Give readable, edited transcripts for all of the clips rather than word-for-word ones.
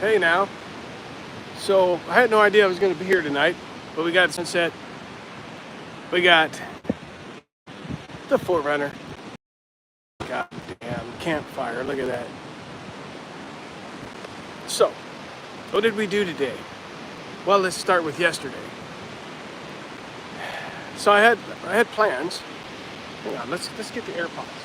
Hey now. So I had no idea I was going to be here tonight, but we got sunset. We got the Forerunner. God damn campfire! Look at that. So, what did we do today? Well, let's start with yesterday. So I had plans. Hang on, let's get the AirPods.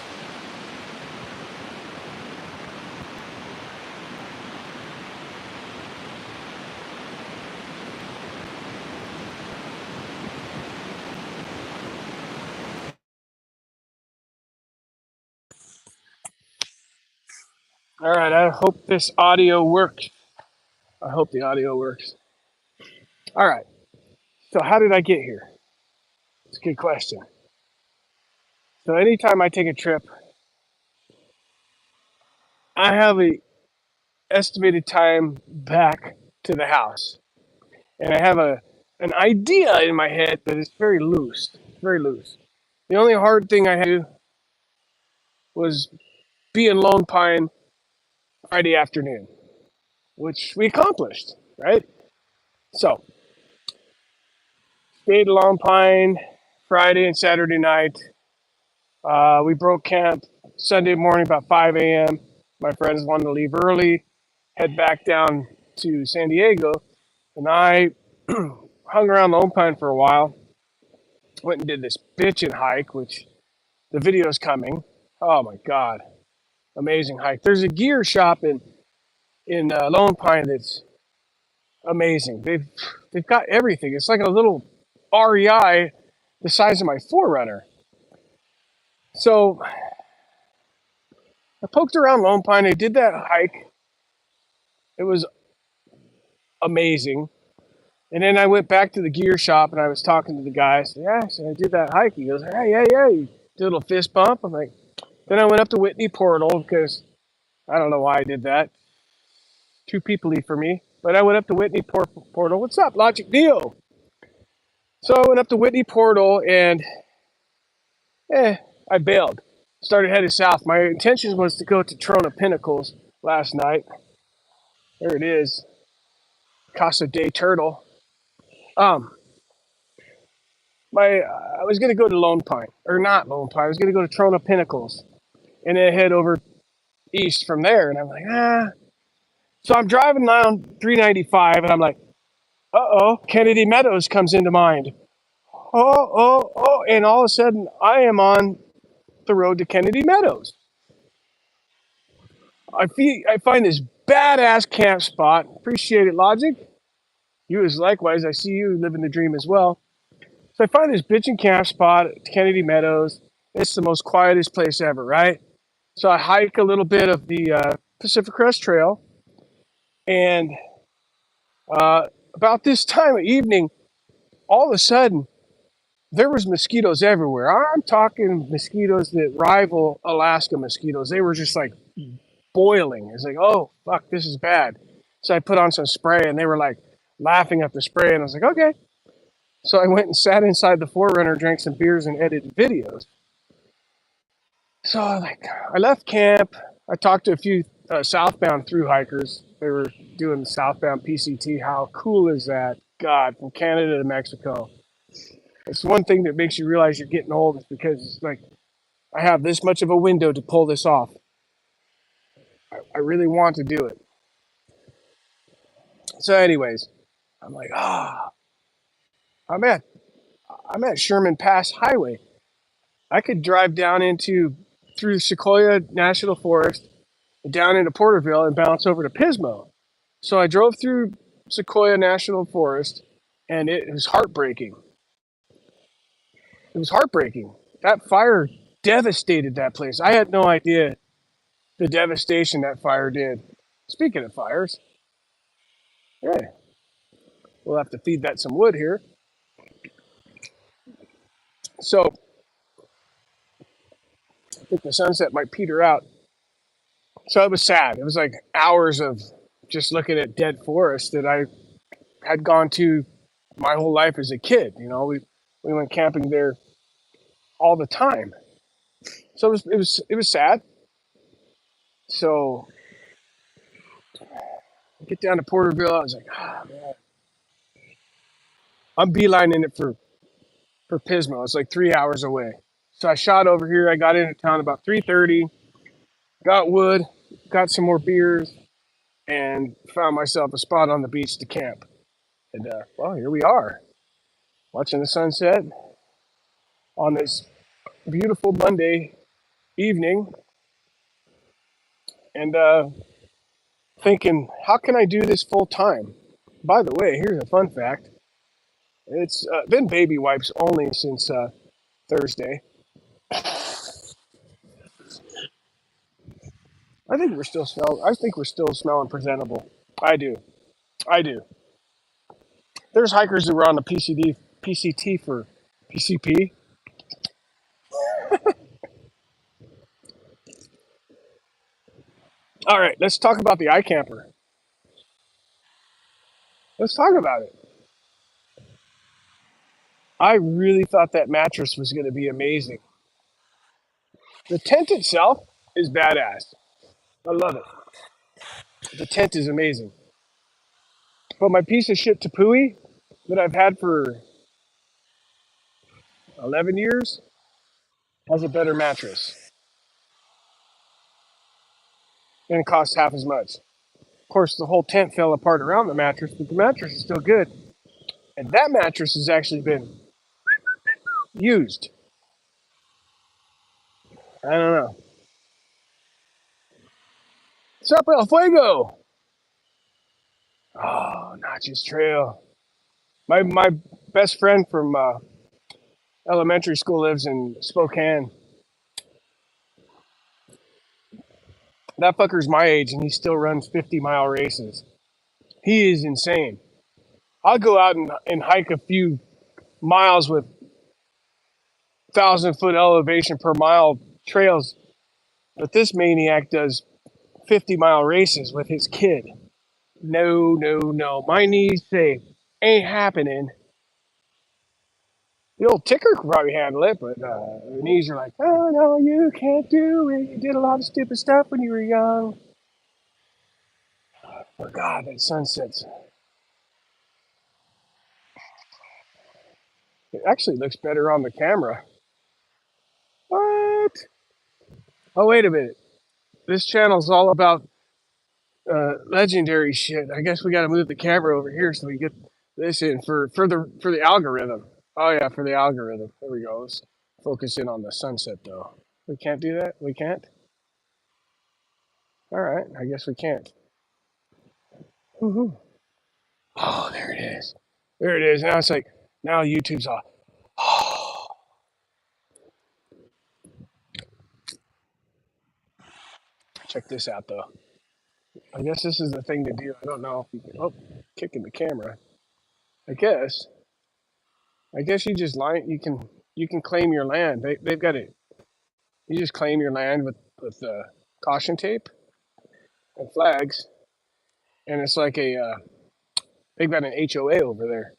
All right, I hope this audio works. I hope the audio works. All right. So how did I get here? It's a good question. So anytime I take a trip, I have a estimated time back to the house, and I have an idea in my head, but it's very loose. Very loose. The only hard thing I had to do was be in Lone Pine Friday afternoon, which we accomplished, right? So stayed in Lone Pine Friday and Saturday night. We broke camp Sunday morning about 5 a.m. My friends wanted to leave early, head back down to San Diego, and I hung around Lone Pine for a while. Went and did this bitchin' hike, which the video's coming. Oh my god, amazing hike! There's a gear shop in Lone Pine that's amazing. They've got everything. It's like a little REI the size of my Forerunner. So I poked around Lone Pine. I did that hike. It was amazing. And then I went back to the gear shop and I was talking to the guy. I said, "Yeah, so I did that hike." He goes, "Hey, yeah, yeah." He did a little fist bump. I'm like, then I went up to Whitney Portal because I don't know why I did that. Too peoply for me. But I went up to Whitney Portal. What's up, Logic Dio? So I went up to Whitney Portal and I bailed. Started heading south. My intention was to go to Trona Pinnacles last night. There it is, Casa de Turtle. Um, I was gonna go to Lone Pine, or not Lone Pine. I was gonna go to Trona Pinnacles, and then head over east from there. And I'm like, ah. So I'm driving down 395, and I'm like, uh-oh, Kennedy Meadows comes into mind. Oh, and all of a sudden, I am on the road to Kennedy Meadows. I find this badass camp spot. Appreciate it, Logic. You as likewise. I see you living the dream as well. So I find this bitchin' camp spot at Kennedy Meadows. It's the most quietest place ever, right? So I hike a little bit of the Pacific Crest Trail, and uh, about this time of evening, all of a sudden, there was mosquitoes everywhere. I'm talking mosquitoes that rival Alaska mosquitoes. They were just like boiling. It's like, oh fuck, this is bad. So I put on some spray, and they were like laughing at the spray, and I was like, okay. So I went and sat inside the Forerunner, drank some beers, and edited videos. So I left camp. I talked to a few southbound through hikers. They were doing southbound PCT. How cool is that? God, from Canada to Mexico. It's one thing that makes you realize you're getting old is because it's like I have this much of a window to pull this off. I really want to do it. So, anyways, I'm like, I'm at I'm at Sherman Pass Highway. I could drive down into through Sequoia National Forest, down into Porterville, and bounce over to Pismo. So I drove through Sequoia National Forest, and it was heartbreaking. It was heartbreaking. That fire devastated that place. I had no idea the devastation that fire did. Speaking of fires, yeah, we'll have to feed that some wood here. So I think the sunset might peter out. So it was sad. It was like hours of just looking at dead forest that I had gone to my whole life as a kid. We went camping there all the time. So it was sad. So Get down to Porterville. I was like, ah, man. I'm beelining it for Pismo. It's like 3 hours away. So I shot over here. I got into town about 3:30. Got wood, got some more beers, and found myself a spot on the beach to camp. And well, here we are, watching the sunset on this beautiful Monday evening, and thinking, how can I do this full time? By the way, here's a fun fact: it's been baby wipes only since Thursday. I think we're still smelling presentable. I do. I do. There's hikers who were on the PCT for PCP. All right, let's talk about the iCamper. Let's talk about it. I really thought that mattress was going to be amazing. The tent itself is badass. I love it. The tent is amazing. But my piece of shit Tepui that I've had for 11 years has a better mattress and it costs half as much. Of course, the whole tent fell apart around the mattress, but the mattress is still good. And that mattress has actually been used. I don't know. Sup El Fuego! Oh, Notches Trail. My best friend from elementary school lives in Spokane. That fucker's my age and he still runs 50-mile races. He is insane. I'll go out and hike a few miles with 1,000-foot elevation per mile trails, but this maniac does 50-mile races with his kid. No, no, no. My knees say, ain't happening. The old ticker could probably handle it, but the knees are like, oh, no, you can't do it. You did a lot of stupid stuff when you were young. But God, that sunset's... It actually looks better on the camera. What? Oh, wait a minute. This channel's all about legendary shit. I guess we got to move the camera over here so we get this in for the algorithm. Oh yeah, for the algorithm. There we go. Let's focus in on the sunset though. We can't do that. We can't. All right. I guess we can't. Woohoo! Oh, there it is. There it is. Now it's like now YouTube's off. Oh, check this out though. I guess this is the thing to do. I don't know if you can. Oh, kicking the camera. I guess. I guess you just line. You can claim your land. They've got it. You just claim your land with caution tape and flags, and it's like they've got an HOA over there.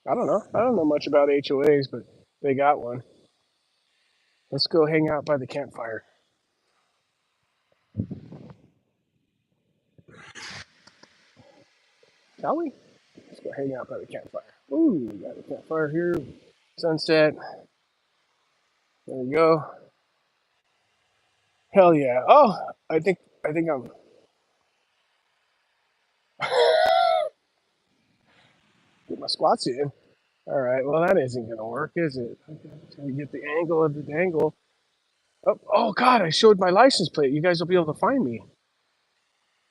I don't know. I don't know much about HOAs, but they got one. Let's go hang out by the campfire, shall we? Let's go hang out by the campfire. Ooh, we got a campfire here. Sunset. There we go. Hell yeah. Oh, I think I'm. Get my squats in. All right. Well, that isn't gonna work, is it? Can we get the angle of the dangle? Oh, oh God! I showed my license plate. You guys will be able to find me.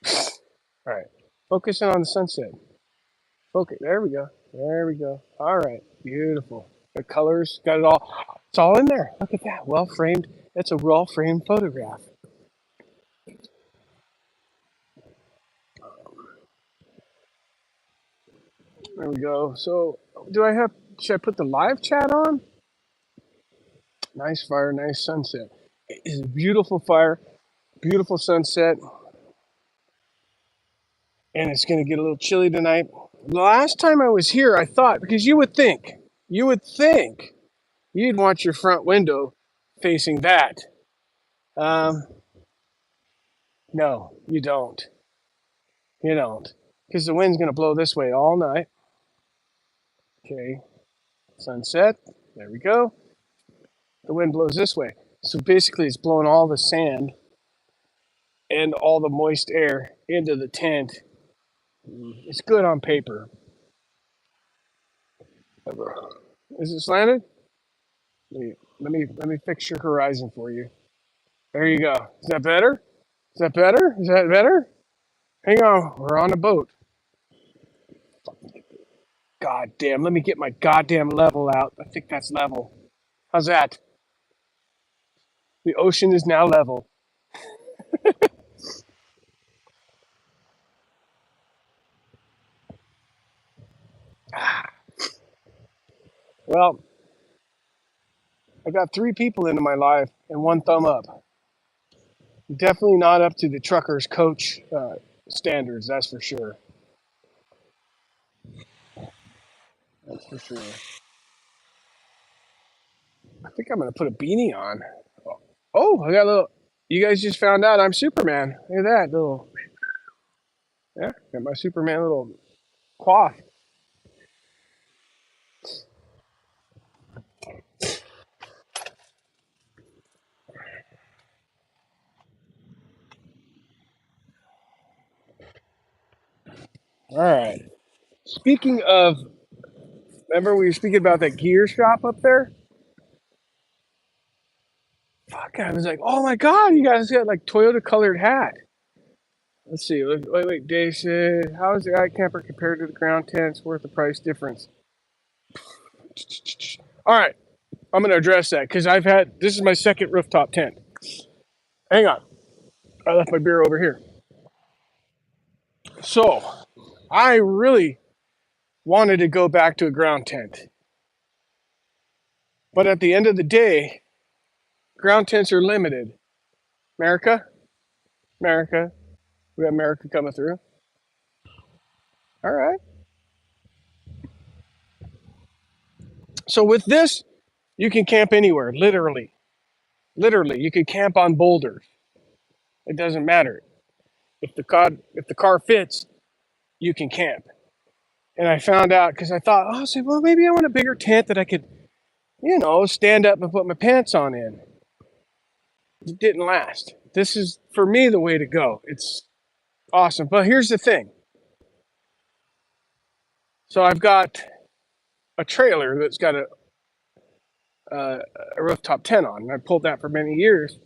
All right. Focusing on the sunset. Okay. There we go. There we go. All right. Beautiful. The colors got it all. It's all in there. Look at that. Well framed. That's a well framed photograph. There we go. So, should I put the live chat on? Nice fire, nice sunset. It's a beautiful fire, beautiful sunset, and it's going to get a little chilly tonight. The last time I was here, I thought, because you would think you'd want your front window facing that. Um, no, you don't. You don't, because the wind's going to blow this way all night. Okay, sunset. There we go. The wind blows this way. So basically, it's blowing all the sand and all the moist air into the tent. It's good on paper. Is it slanted? Let me fix your horizon for you. There you go. Is that better? Is that better? Is that better? Hang on, we're on a boat. God damn, let me get my goddamn level out. I think that's level. How's that? The ocean is now level. Well, I got 3 people into my life and 1 thumb up. Definitely not up to the trucker's coach standards, that's for sure. That's for sure. I think I'm going to put a beanie on. Oh, I got a little. You guys just found out I'm Superman. Look at that little. Yeah, got my Superman little cloth. All right. Speaking of, remember we were speaking about that gear shop up there? Fuck, I was like, oh my god, you guys got like Toyota colored hat. Let's see. Wait. Dave said, how is the iCamper compared to the ground tents? Worth the price difference? All right, I'm going to address that because this is my second rooftop tent. Hang on. I left my beer over here. So, I really wanted to go back to a ground tent. But at the end of the day, ground tents are limited. America? America. We got America coming through. All right. So with this, you can camp anywhere, literally. Literally, you can camp on boulders. It doesn't matter. If the car fits, you can camp. And I found out because I thought, oh, I said, well, maybe I want a bigger tent that I could, stand up and put my pants on in. It didn't last. This is for me the way to go. It's awesome. But here's the thing. So I've got a trailer that's got a rooftop tent on, and I pulled that for many years.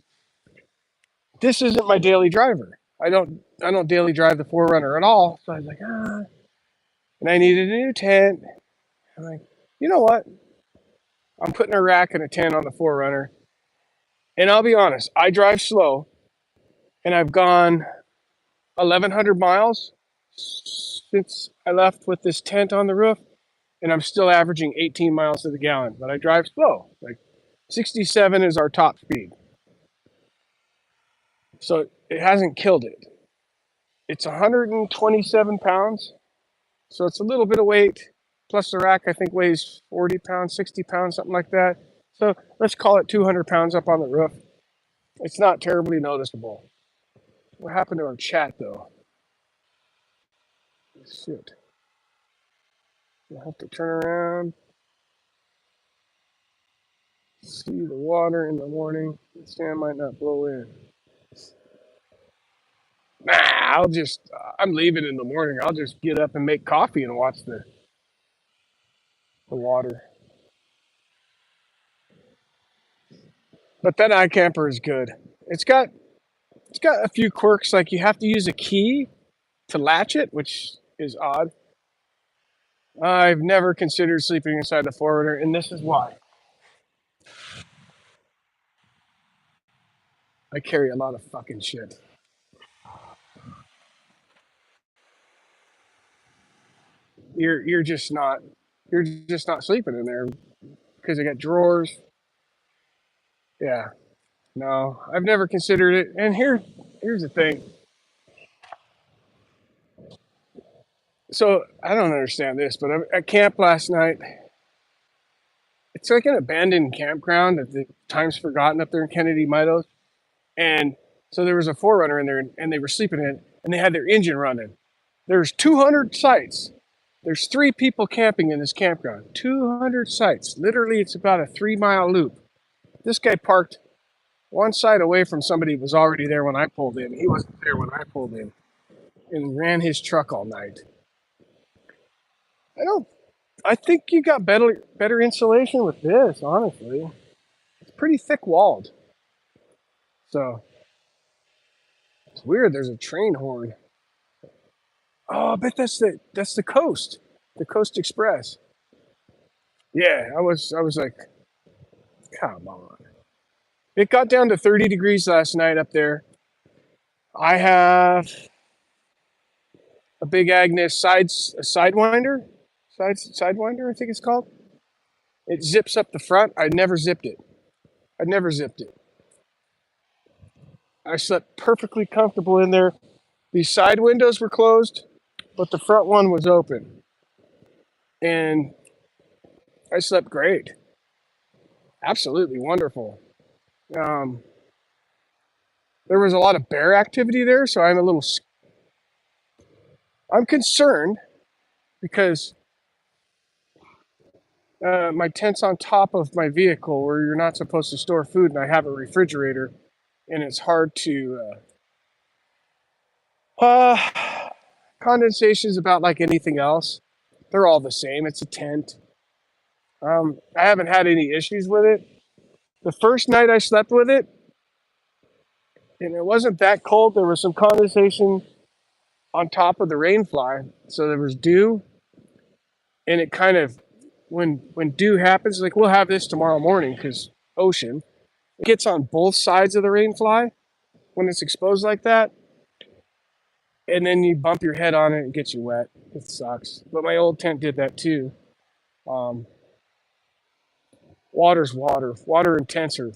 This isn't my daily driver. I don't daily drive the 4Runner at all. So I was like, and I needed a new tent. I'm like, you know what? I'm putting a rack and a tent on the 4Runner. And I'll be honest, I drive slow, and I've gone 1,100 miles since I left with this tent on the roof, and I'm still averaging 18 miles to the gallon. But I drive slow. Like 67 is our top speed. So it hasn't killed it. It's 127 pounds, so it's a little bit of weight. Plus the rack, I think, weighs 40 pounds, 60 pounds, something like that. So let's call it 200 pounds up on the roof. It's not terribly noticeable. What happened to our chat, though? Shit. I'll have to turn around, see the water in the morning. The sand might not blow in. Nah, I'm leaving in the morning. I'll just get up and make coffee and watch the water. But that iCamper is good. It's got a few quirks, like you have to use a key to latch it, which is odd. I've never considered sleeping inside the 4Runner, and this is why. I carry a lot of fucking shit. You're just not sleeping in there because I got drawers. Yeah. No, I've never considered it. And here's the thing. So I don't understand this, but I'm at camp last night. It's like an abandoned campground at the time's forgotten up there in Kennedy Meadows. And so there was a 4Runner in there, and they were sleeping in it, and they had their engine running. There's 200 sites. There's 3 people camping in this campground. 200 sites. Literally, it's about a 3-mile loop. This guy parked one side away from somebody who was already there when I pulled in. He wasn't there when I pulled in, and ran his truck all night. I don't. I think you got better insulation with this. Honestly, it's pretty thick walled. So it's weird. There's a train horn. Oh, I bet that's the coast, the Coast Express. Yeah, I was like, come on. It got down to 30 degrees last night up there. I have a big Agnes sidewinder, sidewinder, I think it's called. It zips up the front. I never zipped it. I never zipped it. I slept perfectly comfortable in there. These side windows were closed, but the front one was open, and I slept great. Absolutely wonderful. Um, there was a lot of bear activity there, so I'm concerned because my tent's on top of my vehicle where you're not supposed to store food, and I have a refrigerator, and it's hard to. Condensation is about like anything else. They're all the same. It's a tent. I haven't had any issues with it. The first night I slept with it, and it wasn't that cold. There was some condensation on top of the rainfly, so there was dew, and it kind of when dew happens, like we'll have this tomorrow morning because ocean, it gets on both sides of the rainfly when it's exposed like that, and then you bump your head on it and gets you wet. It sucks. But my old tent did that too. Um, water's water. Water and tents are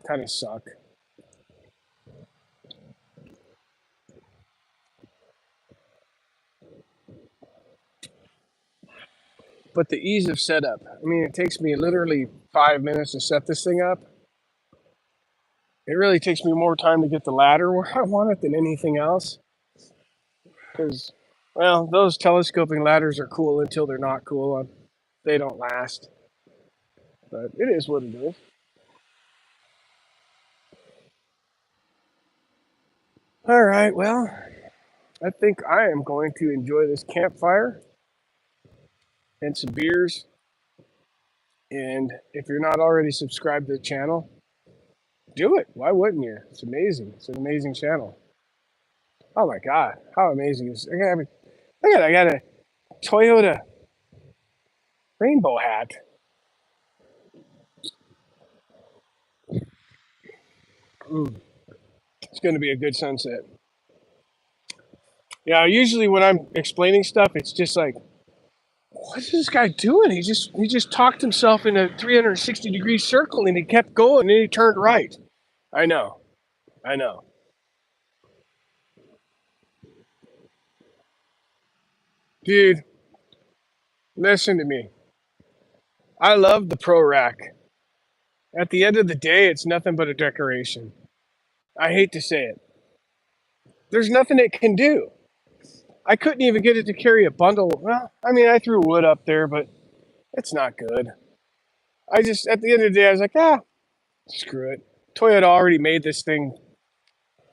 kind of suck. But the ease of setup. I mean, it takes me literally 5 minutes to set this thing up. It really takes me more time to get the ladder where I want it than anything else. Because, well, those telescoping ladders are cool until they're not cool. They don't last. But it is what it is. All right, well, I think I am going to enjoy this campfire and some beers. And if you're not already subscribed to the channel, do it. Why wouldn't you? It's amazing. It's an amazing channel. Oh my God, how amazing is it? I got a Toyota rainbow hat. Mm, it's going to be a good sunset. Yeah, usually when I'm explaining stuff, it's just like, what is this guy doing? He just talked himself in a 360-degree circle and he kept going and then he turned right. I know. I know. Dude, listen to me. I love the Pro Rack. At the end of the day, it's nothing but a decoration. I hate to say it. There's nothing it can do. I couldn't even get it to carry a bundle. Well, I mean, I threw wood up there, but it's not good. At the end of the day, I was like, screw it. Toyota already made this thing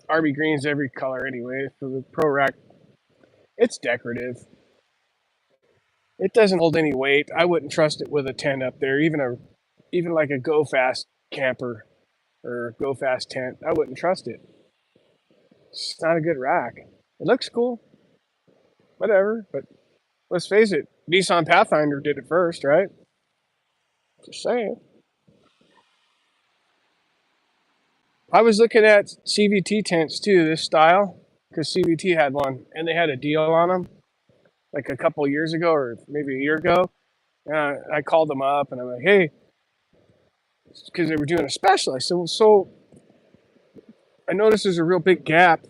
Army green's every color anyway for the Pro Rack. It's decorative. It doesn't hold any weight. I wouldn't trust it with a tent up there, even like a Go Fast camper or Go Fast tent. I wouldn't trust it. It's not a good rack. It looks cool, whatever. But let's face it, Nissan Pathfinder did it first, right? Just saying. I was looking at CVT tents too, this style, because CVT had one, and they had a deal on them like a couple years ago or maybe a year ago. And I called them up and I'm like, hey, because they were doing a special. I said, well, so I noticed there's a real big gap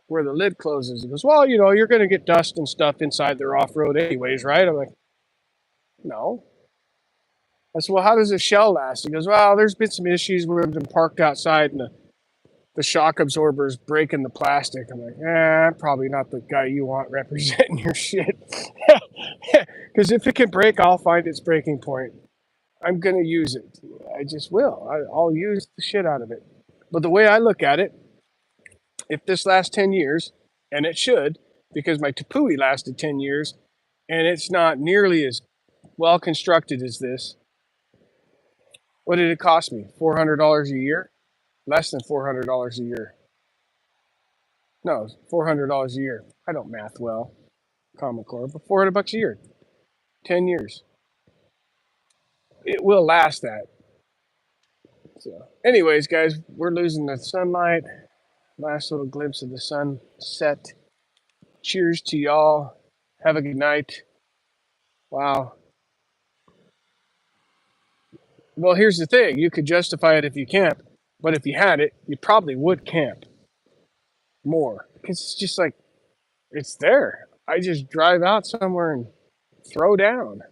where the lid closes. He goes, well, you're going to get dust and stuff inside their off road anyways, right? I'm like, no. I said, well, how does the shell last? He goes, well, there's been some issues where we've been parked outside and the shock absorbers breaking the plastic. I'm like, probably not the guy you want representing your shit. Because if it can break, I'll find its breaking point. I'm going to use it. I just will. I'll use the shit out of it. But the way I look at it, if this lasts 10 years, and it should, because my Tepui lasted 10 years, and it's not nearly as well constructed as this, what did it cost me? $400 a year? Less than $400 a year. No, $400 a year. I don't math well, Common Core, but $400 a year, 10 years. It will last that. So, anyways, guys, we're losing the sunlight. Last little glimpse of the sunset. Cheers to y'all. Have a good night. Wow. Well, here's the thing. You could justify it if you camp, but if you had it, you probably would camp more. Because it's just like, it's there. I just drive out somewhere and throw down.